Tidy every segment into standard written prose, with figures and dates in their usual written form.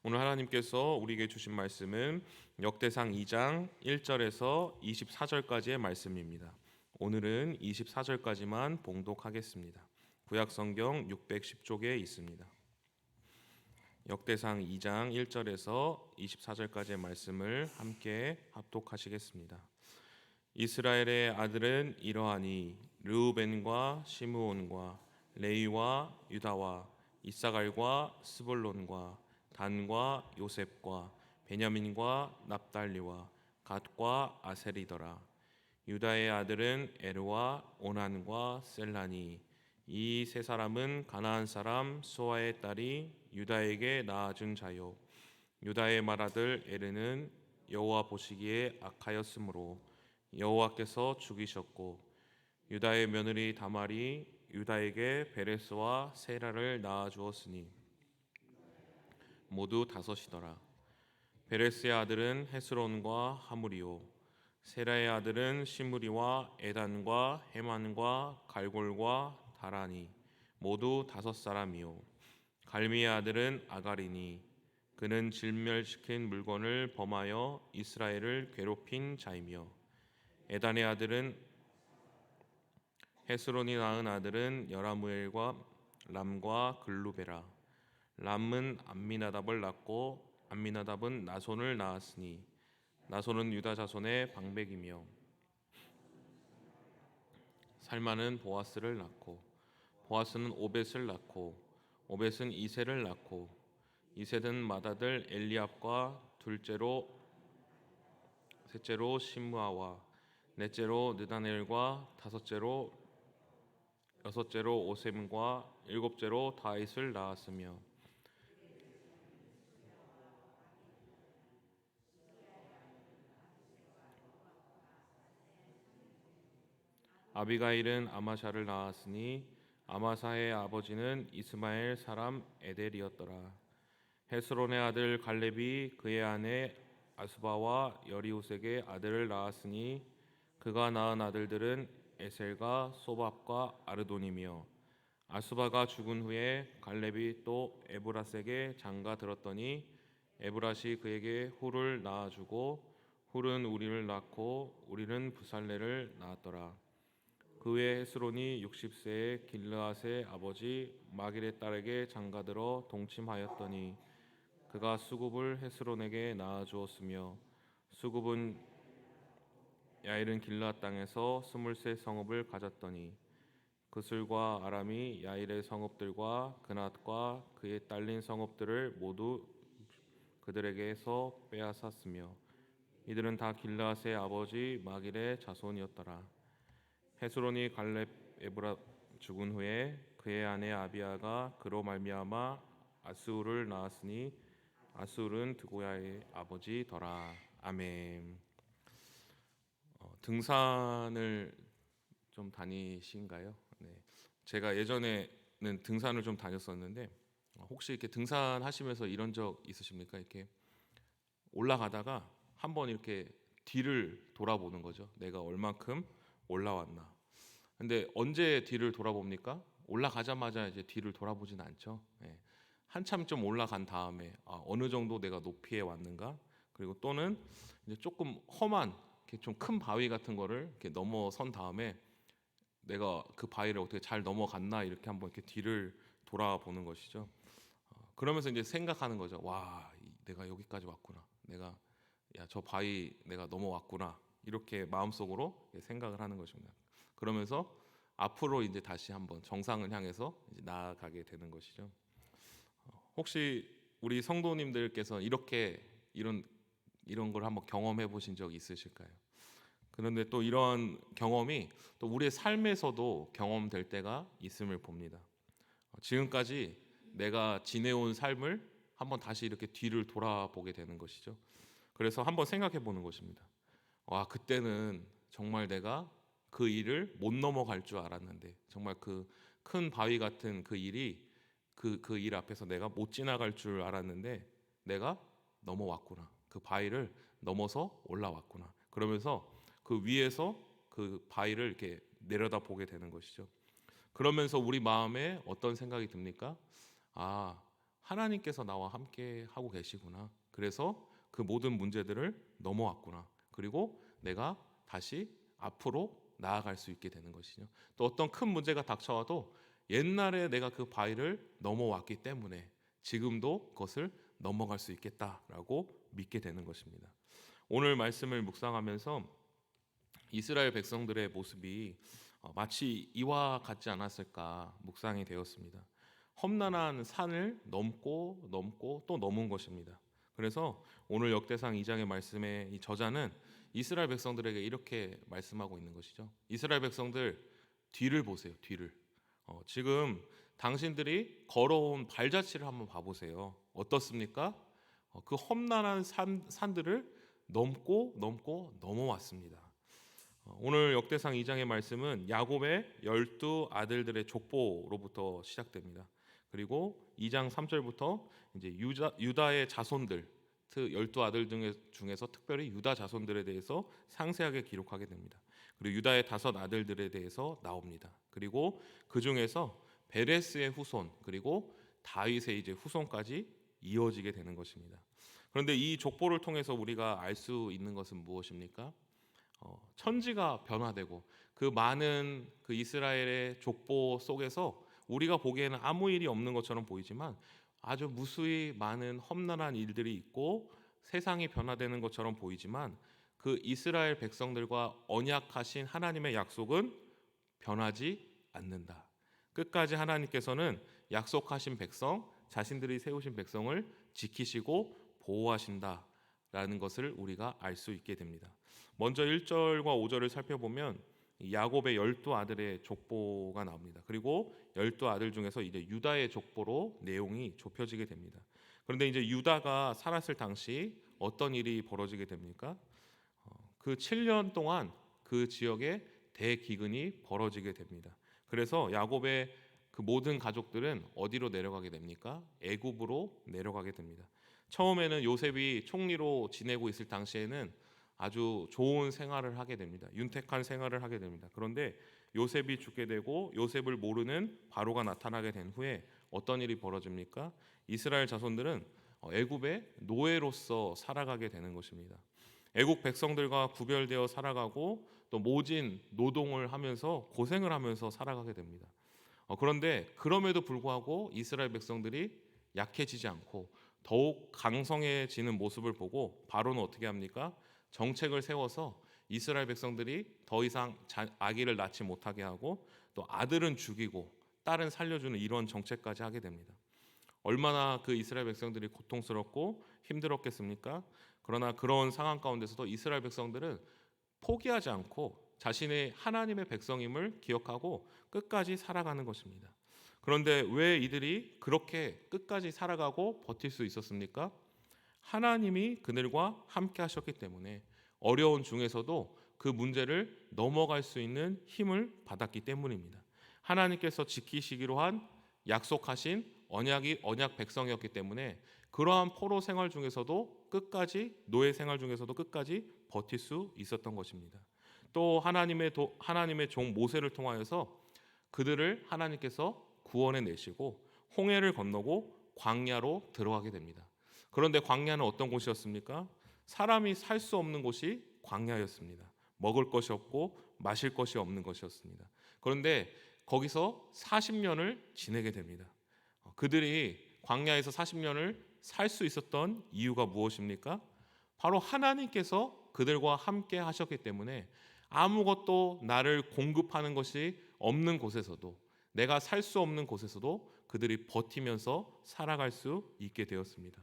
오늘 하나님께서 우리에게 주신 말씀은 역대상 2장 1절에서 24절까지의 말씀입니다. 오늘은 24절까지만 봉독하겠습니다. 구약성경 610쪽에 있습니다. 역대상 2장 1절에서 24절까지의 말씀을 함께 합독하시겠습니다. 이스라엘의 아들은 이러하니 르우벤과 시므온과 레위와 유다와 이사갈과 스불론과 단과 요셉과 베냐민과 납달리와 갓과 아셀이더라. 유다의 아들은 에르와 오난과 셀라니. 이 세 사람은 가나안 사람 수아의 딸이 유다에게 낳아준 자요. 유다의 맏아들 에르는 여호와 보시기에 악하였으므로 여호와께서 죽이셨고, 유다의 며느리 다말이 유다에게 베레스와 세라를 낳아 주었으니 모두 다섯이더라. 베레스의 아들은 헤스론과 하무리요, 세라의 아들은 시므리와 에단과 헤만과 갈골과 다라니. 모두 다섯 사람이요. 갈미의 아들은 아가리니. 그는 질멸시킨 물건을 범하여 이스라엘을 괴롭힌 자이며, 에단의 아들은 헤스론이 낳은 아들은 여라무엘과 람과 글루베라. 람은 암미나답을 낳고 암미나답은 나손을 낳았으니 나손은 유다 자손의 방백이며, 살마는 보아스를 낳고 보아스는 오벳을 낳고 오벳은 이세를 낳고 이세는 맏아들 엘리압과 셋째로 심므아와 넷째로 느다넬과 여섯째로 오셈과 일곱째로 다윗을 낳았으며, 아비가일은 아마샤를 낳았으니 아마사의 아버지는 이스마엘 사람 에델이었더라. 헤스론의 아들 갈렙이 그의 아내 아수바와 여리우색의 아들을 낳았으니 그가 낳은 아들들은 에셀과 소밥과 아르돈이며, 아수바가 죽은 후에 갈렙이 또 에브라색에 장가 들었더니 에브라시 그에게 훌을 낳아주고 훌은 우리를 낳고 우리는 부살레를 낳았더라. 그 후에 헤스론이 60세에 길르앗의 아버지 마길의 딸에게 장가들어 동침하였더니 그가 수굽을 헤스론에게 낳아 주었으며, 수굽은 야일은 길르앗 땅에서 23 성읍을 가졌더니 그술과 아람이 야일의 성읍들과 그낫과 그의 딸린 성읍들을 모두 그들에게서 빼앗았으며, 이들은 다 길르앗의 아버지 마길의 자손이었더라. 헤스론이 갈렙 에브라 죽은 후에 그의 아내 아비아가 그로 말미암아 아스울을 낳았으니 아스울은 드고야의 아버지더라. 아멘. 등산을 좀 다니신가요? 네. 제가 예전에는 등산을 좀 다녔었는데, 혹시 이렇게 등산하시면서 이런 적 있으십니까? 이렇게 올라가다가 한번 이렇게 뒤를 돌아보는 거죠. 내가 얼만큼 올라왔나. 근데 언제 뒤를 돌아봅니까? 올라가자마자 이제 뒤를 돌아보진 않죠. 예. 한참 좀 올라간 다음에 어느 정도 내가 높이에 왔는가? 그리고 또는 이제 조금 험한 좀 큰 바위 같은 거를 이렇게 넘어선 다음에 내가 그 바위를 어떻게 잘 넘어갔나 이렇게 한번 이렇게 뒤를 돌아보는 것이죠. 그러면서 이제 생각하는 거죠. 와, 내가 여기까지 왔구나. 저 바위 내가 넘어왔구나. 이렇게 마음속으로 생각을 하는 것입니다. 그러면서 앞으로 이제 다시 한번 정상을 향해서 이제 나아가게 되는 것이죠. 혹시 우리 성도님들께서 이런 걸 한번 경험해 보신 적 있으실까요? 그런데 또 이런 경험이 또 우리의 삶에서도 경험될 때가 있음을 봅니다. 지금까지 내가 지내온 삶을 한번 다시 이렇게 뒤를 돌아보게 되는 것이죠. 그래서 한번 생각해 보는 것입니다. 와, 그때는 정말 내가 그 일을 못 넘어갈 줄 알았는데, 정말 그 큰 바위 같은 그 일이 그 일 앞에서 내가 못 지나갈 줄 알았는데 내가 넘어왔구나. 그 바위를 넘어서 올라왔구나. 그러면서 그 위에서 그 바위를 이렇게 내려다 보게 되는 것이죠. 그러면서 우리 마음에 어떤 생각이 듭니까? 아, 하나님께서 나와 함께 하고 계시구나. 그래서 그 모든 문제들을 넘어왔구나. 그리고 내가 다시 앞으로 나아갈 수 있게 되는 것이죠. 또 어떤 큰 문제가 닥쳐와도 옛날에 내가 그 바위를 넘어왔기 때문에 지금도 그것을 넘어갈 수 있겠다라고 믿게 되는 것입니다. 오늘 말씀을 묵상하면서 이스라엘 백성들의 모습이 마치 이와 같지 않았을까 묵상이 되었습니다. 험난한 산을 넘고 또 넘은 것입니다. 그래서 오늘 역대상 2장의 말씀의 이 저자는 이스라엘 백성들에게 이렇게 말씀하고 있는 것이죠. 이스라엘 백성들, 뒤를 보세요. 뒤를. 지금 당신들이 걸어온 발자취를 한번 봐보세요. 어떻습니까? 그 험난한 산들을 넘고 넘어왔습니다. 오늘 역대상 2장의 말씀은 야곱의 12 아들들의 족보로부터 시작됩니다. 그리고 2장 3절부터 이제 유다의 자손들, 12 아들 중에서 특별히 유다 자손들에 대해서 상세하게 기록하게 됩니다. 그리고 유다의 5 아들들에 대해서 나옵니다. 그리고 그 중에서 베레스의 후손, 그리고 다윗의 이제 후손까지 이어지게 되는 것입니다. 그런데 이 족보를 통해서 우리가 알 수 있는 것은 무엇입니까? 천지가 변화되고 그 많은 그 이스라엘의 족보 속에서 우리가 보기에는 아무 일이 없는 것처럼 보이지만 아주 무수히 많은 험난한 일들이 있고 세상이 변화되는 것처럼 보이지만 그 이스라엘 백성들과 언약하신 하나님의 약속은 변하지 않는다. 끝까지 하나님께서는 약속하신 백성, 자신들이 세우신 백성을 지키시고 보호하신다라는 것을 우리가 알 수 있게 됩니다. 먼저 1절과 5절을 살펴보면 야곱의 12 아들의 족보가 나옵니다. 그리고 12 아들 중에서 이제 유다의 족보로 내용이 좁혀지게 됩니다. 그런데 이제 유다가 살았을 당시 어떤 일이 벌어지게 됩니까? 그 7년 동안 그 지역에 대기근이 벌어지게 됩니다. 그래서 야곱의 그 모든 가족들은 어디로 내려가게 됩니까? 애굽으로 내려가게 됩니다. 처음에는 요셉이 총리로 지내고 있을 당시에는 아주 좋은 생활을 하게 됩니다. 윤택한 생활을 하게 됩니다. 그런데 요셉이 죽게 되고 요셉을 모르는 바로가 나타나게 된 후에 어떤 일이 벌어집니까? 이스라엘 자손들은 애굽의 노예로서 살아가게 되는 것입니다. 애국 백성들과 구별되어 살아가고 또 모진 노동을 하면서 고생을 하면서 살아가게 됩니다. 그런데 그럼에도 불구하고 이스라엘 백성들이 약해지지 않고 더욱 강성해지는 모습을 보고 바로는 어떻게 합니까? 정책을 세워서 이스라엘 백성들이 더 이상 아기를 낳지 못하게 하고 또 아들은 죽이고 딸은 살려주는 이런 정책까지 하게 됩니다. 얼마나 그 이스라엘 백성들이 고통스럽고 힘들었겠습니까? 그러나 그런 상황 가운데서도 이스라엘 백성들은 포기하지 않고 자신의 하나님의 백성임을 기억하고 끝까지 살아가는 것입니다. 그런데 왜 이들이 그렇게 끝까지 살아가고 버틸 수 있었습니까? 하나님이 그들과 함께 하셨기 때문에 어려운 중에서도 그 문제를 넘어갈 수 있는 힘을 받았기 때문입니다. 하나님께서 지키시기로 한 약속하신 언약 백성이었기 때문에 그러한 포로 생활 중에서도 끝까지 노예 생활 중에서도 끝까지 버틸 수 있었던 것입니다. 또 하나님의 종 모세를 통하여서 그들을 하나님께서 구원해 내시고 홍해를 건너고 광야로 들어가게 됩니다. 그런데 광야는 어떤 곳이었습니까? 사람이 살 수 없는 곳이 광야였습니다. 먹을 것이 없고 마실 것이 없는 것이었습니다. 그런데 거기서 40년을 지내게 됩니다. 그들이 광야에서 40년을 살 수 있었던 이유가 무엇입니까? 바로 하나님께서 그들과 함께 하셨기 때문에 아무것도 나를 공급하는 것이 없는 곳에서도 내가 살 수 없는 곳에서도 그들이 버티면서 살아갈 수 있게 되었습니다.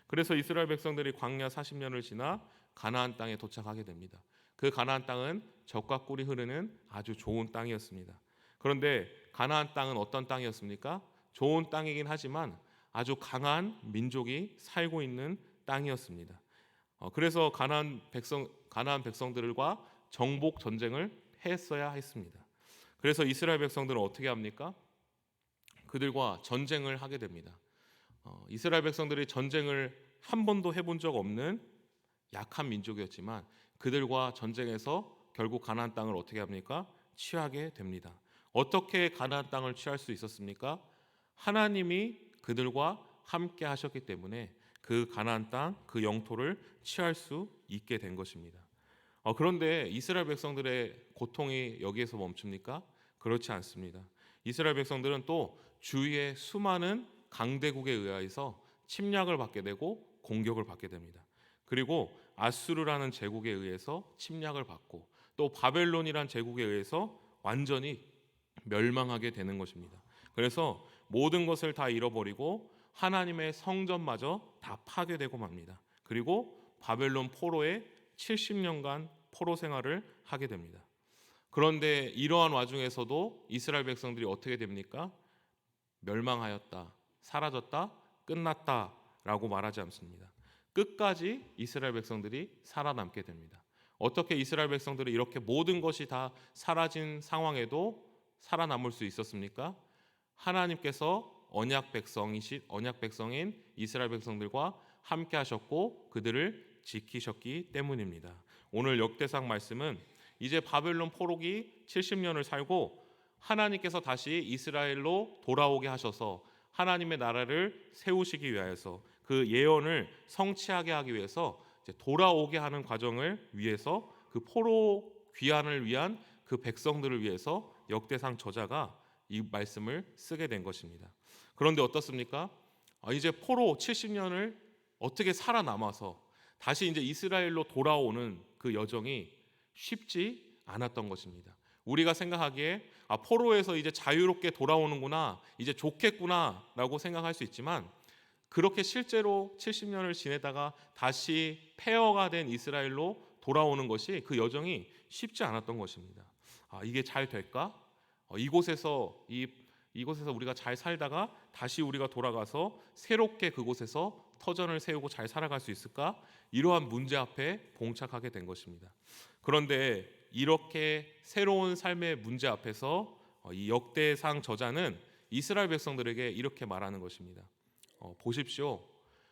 그래서 이스라엘 백성들이 광야 40년을 지나 가나안 땅에 도착하게 됩니다. 그 가나안 땅은 젖과 꿀이 흐르는 아주 좋은 땅이었습니다. 그런데 가나안 땅은 어떤 땅이었습니까? 좋은 땅이긴 하지만 아주 강한 민족이 살고 있는 땅이었습니다. 그래서 가나안 백성들과 정복 전쟁을 했어야 했습니다. 그래서 이스라엘 백성들은 어떻게 합니까? 그들과 전쟁을 하게 됩니다. 이스라엘 백성들이 전쟁을 한 번도 해본 적 없는 약한 민족이었지만 그들과 전쟁에서 결국 가나안 땅을 어떻게 합니까? 취하게 됩니다. 어떻게 가나안 땅을 취할 수 있었습니까? 하나님이 그들과 함께 하셨기 때문에 그 가나안 땅, 그 영토를 취할 수 있게 된 것입니다. 그런데 이스라엘 백성들의 고통이 여기에서 멈춥니까? 그렇지 않습니다. 이스라엘 백성들은 또 주위의 수많은 강대국에 의해서 침략을 받게 되고 공격을 받게 됩니다. 그리고 아수르라는 제국에 의해서 침략을 받고 또 바벨론이란 제국에 의해서 완전히 멸망하게 되는 것입니다. 그래서 모든 것을 다 잃어버리고 하나님의 성전마저 다 파괴되고 맙니다. 그리고 바벨론 포로에 70년간 포로 생활을 하게 됩니다. 그런데 이러한 와중에서도 이스라엘 백성들이 어떻게 됩니까? 멸망하였다, 사라졌다, 끝났다라고 말하지 않습니다. 끝까지 이스라엘 백성들이 살아남게 됩니다. 어떻게 이스라엘 백성들이 이렇게 모든 것이 다 사라진 상황에도 살아남을 수 있었습니까? 하나님께서 언약 백성인 이스라엘 백성들과 함께 하셨고 그들을 지키셨기 때문입니다. 오늘 역대상 말씀은 이제 바벨론 포로기 70년을 살고 하나님께서 다시 이스라엘로 돌아오게 하셔서 하나님의 나라를 세우시기 위하여서 그 예언을 성취하게 하기 위해서 이제 돌아오게 하는 과정을 위해서 그 포로 귀환을 위한 그 백성들을 위해서 역대상 저자가 이 말씀을 쓰게 된 것입니다. 그런데 어떻습니까? 이제 포로 70년을 어떻게 살아남아서 다시 이제 이스라엘로 돌아오는 그 여정이 쉽지 않았던 것입니다. 우리가 생각하기에 포로에서 이제 자유롭게 돌아오는구나, 이제 좋겠구나라고 생각할 수 있지만 그렇게 실제로 70년을 지내다가 다시 폐허가 된 이스라엘로 돌아오는 것이 그 여정이 쉽지 않았던 것입니다. 이게 잘 될까? 이곳에서 우리가 잘 살다가 다시 우리가 돌아가서 새롭게 그곳에서 터전을 세우고 잘 살아갈 수 있을까? 이러한 문제 앞에 봉착하게 된 것입니다. 그런데 이렇게 새로운 삶의 문제 앞에서 이 역대상 저자는 이스라엘 백성들에게 이렇게 말하는 것입니다. 보십시오.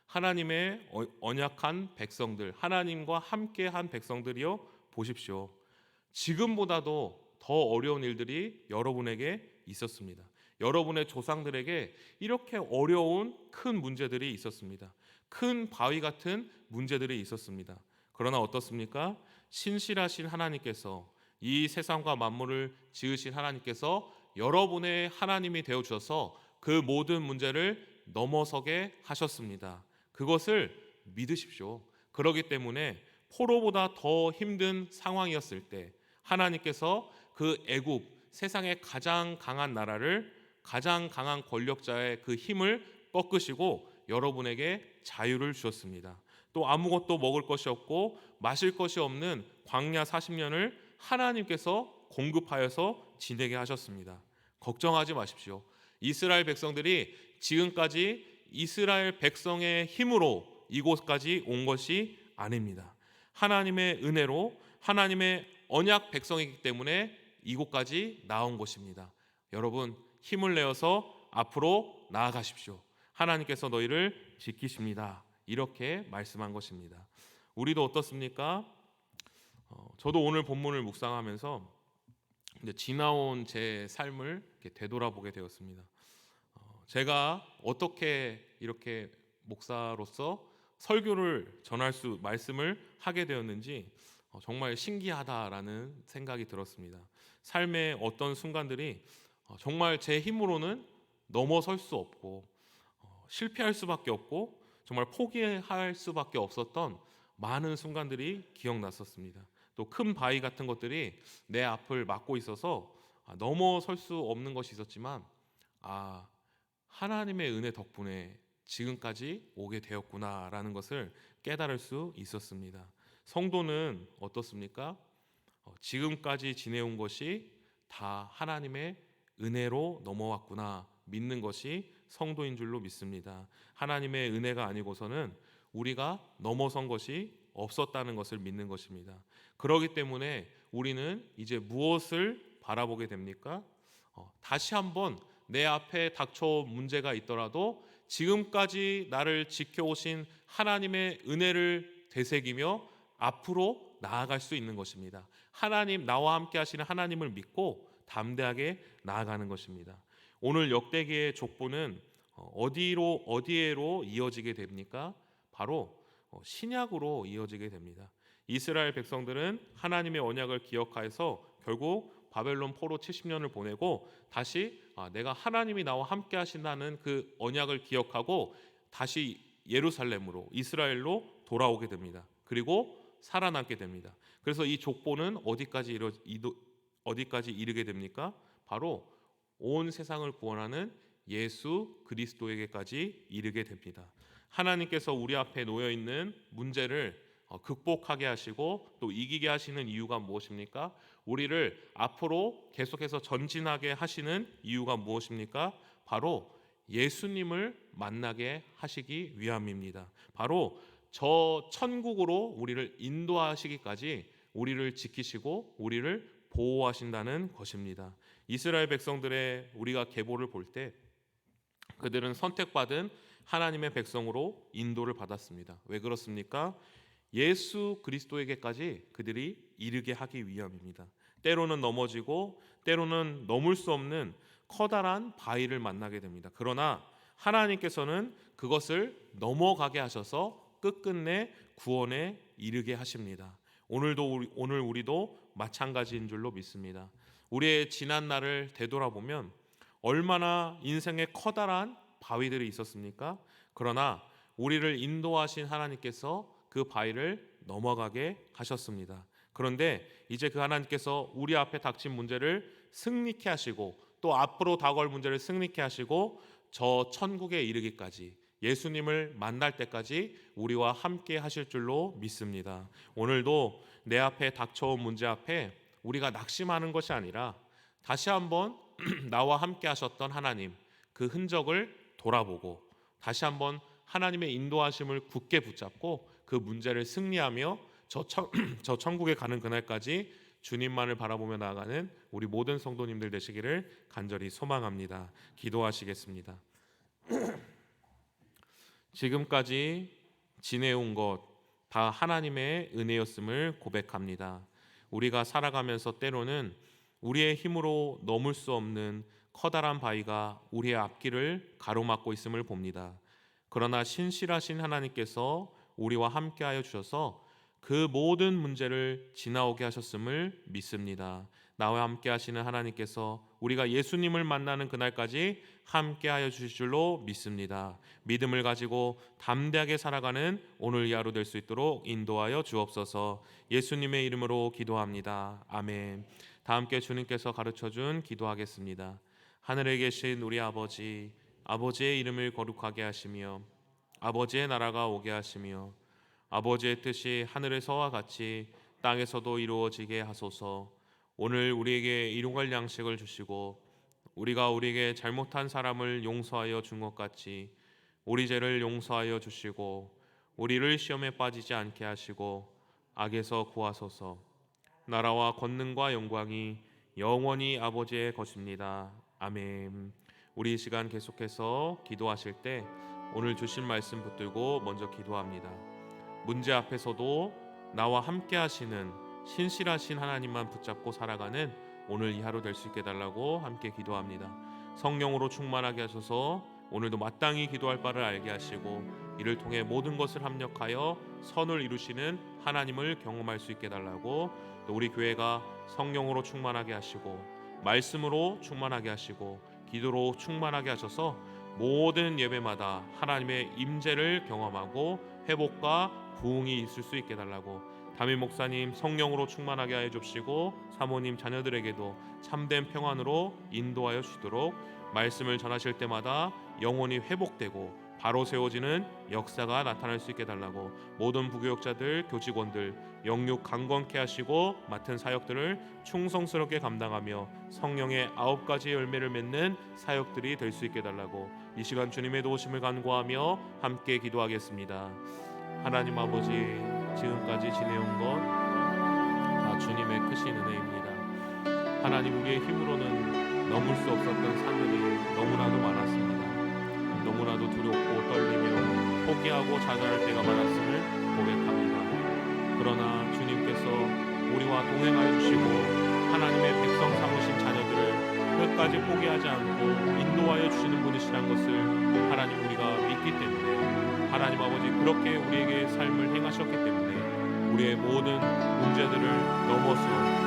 하나님의 언약한 백성들, 하나님과 함께한 백성들이요, 보십시오. 지금보다도 더 어려운 일들이 여러분에게 있었습니다. 여러분의 조상들에게 이렇게 어려운 큰 문제들이 있었습니다. 큰 바위 같은 문제들이 있었습니다. 그러나 어떻습니까? 신실하신 하나님께서, 이 세상과 만물을 지으신 하나님께서 여러분의 하나님이 되어 주셔서 그 모든 문제를 넘어서게 하셨습니다. 그것을 믿으십시오. 그렇기 때문에 포로보다 더 힘든 상황이었을 때 하나님께서 그 애굽, 세상의 가장 강한 나라를, 가장 강한 권력자의 그 힘을 꺾으시고 여러분에게 자유를 주셨습니다. 또 아무것도 먹을 것이 없고 마실 것이 없는 광야 40년을 하나님께서 공급하여서 지내게 하셨습니다. 걱정하지 마십시오. 이스라엘 백성들이 지금까지 이스라엘 백성의 힘으로 이곳까지 온 것이 아닙니다. 하나님의 은혜로 하나님의 언약 백성이기 때문에 이곳까지 나온 것입니다. 여러분, 힘을 내어서 앞으로 나아가십시오. 하나님께서 너희를 지키십니다. 이렇게 말씀한 것입니다. 우리도 어떻습니까? 저도 오늘 본문을 묵상하면서 지나온 제 삶을 이렇게 되돌아보게 되었습니다. 제가 어떻게 이렇게 목사로서 설교를 말씀을 하게 되었는지 정말 신기하다라는 생각이 들었습니다. 삶의 어떤 순간들이 정말 제 힘으로는 넘어설 수 없고 실패할 수밖에 없고 정말 포기할 수밖에 없었던 많은 순간들이 기억났었습니다. 또 큰 바위 같은 것들이 내 앞을 막고 있어서 넘어설 수 없는 것이 있었지만 하나님의 은혜 덕분에 지금까지 오게 되었구나라는 것을 깨달을 수 있었습니다. 성도는 어떻습니까? 지금까지 지내온 것이 다 하나님의 은혜로 넘어왔구나 믿는 것이 성도인 줄로 믿습니다. 하나님의 은혜가 아니고서는 우리가 넘어선 것이 없었다는 것을 믿는 것입니다. 그렇기 때문에 우리는 이제 무엇을 바라보게 됩니까? 다시 한번 내 앞에 닥쳐 문제가 있더라도 지금까지 나를 지켜오신 하나님의 은혜를 되새기며 앞으로 나아갈 수 있는 것입니다. 나와 함께 하시는 하나님을 믿고 담대하게 나아가는 것입니다. 오늘 역대기의 족보는 어디에로 이어지게 됩니까? 바로 신약으로 이어지게 됩니다. 이스라엘 백성들은 하나님의 언약을 기억하여서 결국 바벨론 포로 70년을 보내고 다시 내가 하나님이 나와 함께 하신다는 그 언약을 기억하고 다시 예루살렘으로 이스라엘로 돌아오게 됩니다. 그리고 살아남게 됩니다. 그래서 이 족보는 어디까지 이르게 됩니까? 바로 온 세상을 구원하는 예수 그리스도에게까지 이르게 됩니다. 하나님께서 우리 앞에 놓여 있는 문제를 극복하게 하시고 또 이기게 하시는 이유가 무엇입니까? 우리를 앞으로 계속해서 전진하게 하시는 이유가 무엇입니까? 바로 예수님을 만나게 하시기 위함입니다. 바로 저 천국으로 우리를 인도하시기까지 우리를 지키시고 우리를 보호하신다는 것입니다. 이스라엘 백성들의 우리가 계보를 볼 때 그들은 선택받은 하나님의 백성으로 인도를 받았습니다. 왜 그렇습니까? 예수 그리스도에게까지 그들이 이르게 하기 위함입니다. 때로는 넘어지고 때로는 넘을 수 없는 커다란 바위를 만나게 됩니다. 그러나 하나님께서는 그것을 넘어가게 하셔서 끝끝내 구원에 이르게 하십니다. 오늘 우리도 마찬가지인 줄로 믿습니다. 우리의 지난 날을 되돌아보면 얼마나 인생에 커다란 바위들이 있었습니까? 그러나 우리를 인도하신 하나님께서 그 바위를 넘어가게 하셨습니다. 그런데 이제 그 하나님께서 우리 앞에 닥친 문제를 승리케 하시고 또 앞으로 다가올 문제를 승리케 하시고 저 천국에 이르기까지 예수님을 만날 때까지 우리와 함께 하실 줄로 믿습니다. 오늘도 내 앞에 닥쳐온 문제 앞에 우리가 낙심하는 것이 아니라 다시 한번 나와 함께 하셨던 하나님 그 흔적을 돌아보고 다시 한번 하나님의 인도하심을 굳게 붙잡고 그 문제를 승리하며 저 천국에 가는 그날까지 주님만을 바라보며 나아가는 우리 모든 성도님들 되시기를 간절히 소망합니다. 기도하시겠습니다. 지금까지 지내온 것 다 하나님의 은혜였음을 고백합니다. 우리가 살아가면서 때로는 우리의 힘으로 넘을 수 없는 커다란 바위가 우리의 앞길을 가로막고 있음을 봅니다. 그러나 신실하신 하나님께서 우리와 함께하여 주셔서 그 모든 문제를 지나오게 하셨음을 믿습니다. 나와 함께 하시는 하나님께서 우리가 예수님을 만나는 그날까지 함께하여 주실 줄로 믿습니다. 믿음을 가지고 담대하게 살아가는 오늘 이 하루 될 수 있도록 인도하여 주옵소서. 예수님의 이름으로 기도합니다. 아멘. 다 함께 주님께서 가르쳐준 기도하겠습니다. 하늘에 계신 우리 아버지, 아버지의 이름을 거룩하게 하시며 아버지의 나라가 오게 하시며 아버지의 뜻이 하늘에서와 같이 땅에서도 이루어지게 하소서. 오늘 우리에게 일용할 양식을 주시고 우리가 우리에게 잘못한 사람을 용서하여 준 것 같이 우리 죄를 용서하여 주시고 우리를 시험에 빠지지 않게 하시고 악에서 구하소서. 나라와 권능과 영광이 영원히 아버지의 것입니다. 아멘. 우리 이 시간 계속해서 기도하실 때 오늘 주신 말씀 붙들고 먼저 기도합니다. 문제 앞에서도 나와 함께 하시는 신실하신 하나님만 붙잡고 살아가는 오늘 이 하루 될 수 있게 달라고 함께 기도합니다. 성령으로 충만하게 하셔서 오늘도 마땅히 기도할 바를 알게 하시고 이를 통해 모든 것을 합력하여 선을 이루시는 하나님을 경험할 수 있게 달라고, 또 우리 교회가 성령으로 충만하게 하시고 말씀으로 충만하게 하시고 기도로 충만하게 하셔서 모든 예배마다 하나님의 임재를 경험하고 회복과 부흥이 있을 수 있게 달라고, 담임 목사님 성령으로 충만하게 하여 주시고 사모님 자녀들에게도 참된 평안으로 인도하여 주시도록 말씀을 전하실 때마다 영혼이 회복되고 바로 세워지는 역사가 나타날 수 있게 달라고, 모든 부교역자들 교직원들 영육 강건케 하시고 맡은 사역들을 충성스럽게 감당하며 성령의 9가지 열매를 맺는 사역들이 될 수 있게 달라고, 이 시간 주님의 도우심을 간구하며 함께 기도하겠습니다. 하나님 아버지, 지금까지 지내온 것 다 주님의 크신 은혜입니다. 하나님, 우리의 힘으로는 넘을 수 없었던 산들이 너무나도 많았습니다. 너무나도 두렵고 떨리며 포기하고 좌절할 때가 많았음을 고백합니다. 그러나 주님께서 우리와 동행하여 주시고 하나님의 백성 삼으신 자녀들을 것까지 포기하지 않고 인도하여 주시는 분이시란 것을 하나님 우리가 믿기 때문에 하나님 아버지 그렇게 우리에게 삶을 행하셨기 때문에 우리의 모든 문제들을 넘어서